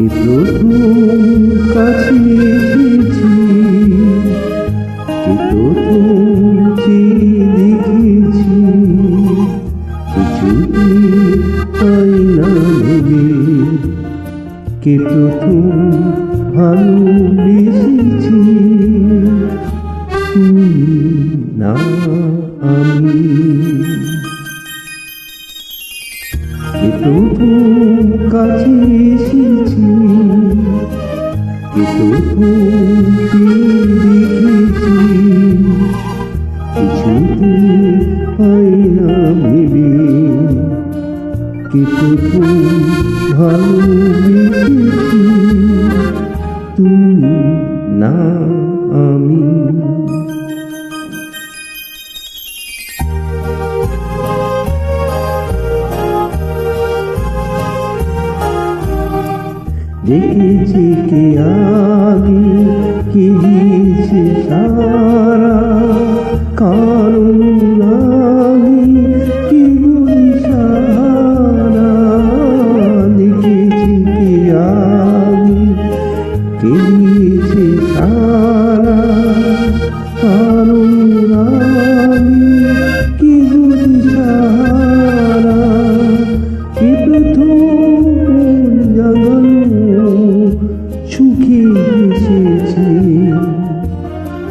কি প্রথম কাছে এসেছি, কি প্রথম চেয়ে দেখেছি, কিছুতে পাই না ভেবে, কে প্রথম ভালোবেসেছি, তুমি না আমি। কে প্রথম কাছে এসেছি, কে প্রথম দেখেছি, কিছুতে পাই না ভেবে, কে প্রথম ভালোবেসেছি, তুমি না আমি। দেখেছি কে আগে, কে দিয়েছে সারা, কারণ আমি কি বলি সারা। দেখেছি কে আগে, কে দিয়েছে সারা, কারণ আমি কি বলি সারা। কে প্রথম জাগালো সুখে এসেছে,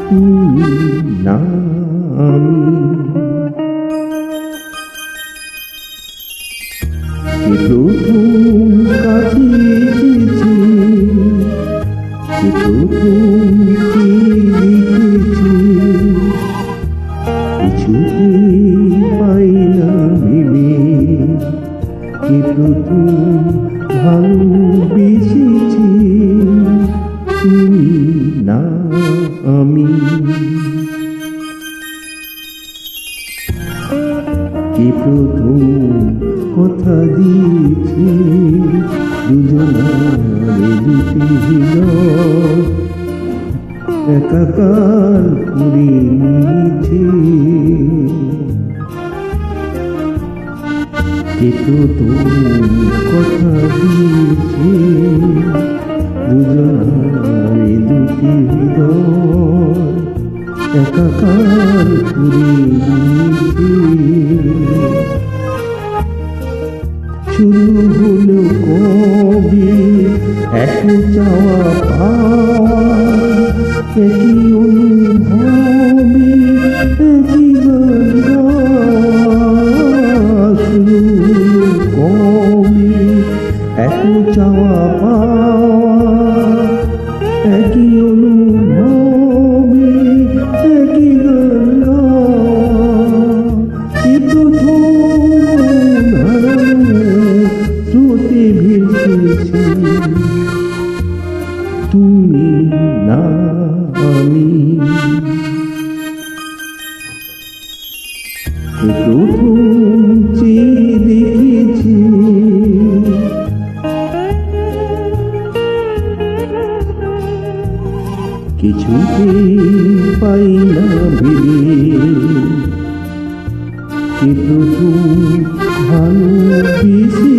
তুমি না আমি। কে প্রথম কাছে এসেছে, কে প্রথম দেখেছে, কিছুতে পাই না ভেবে, কে প্রথম ভালোবেসেছি, তুমি না আমি। কে প্রথম কথা দিয়েছে, দুজনারে দুটি হৃদয় একাকার করে নিয়েছে। কে প্রথম কথা দিয়েছে, দুজনারে দুটি হৃদয় একাকার করে নিয়েছে। শুরু হলো কবে এক চাওয়া পাওয়া, একই অনুভবে একই গান গাওয়া। শুরু হলো কবে এক চাওয়া পাওয়া, একই অনুভবে একই গান গাওয়া। কি প্রথম স্রোতে ভেসেছি, তুমি না আমি। কে প্রথম চেয়ে দেখেছি, কিছুতে পাই না ভেবে, কে প্রথম ভালোবেসেছি,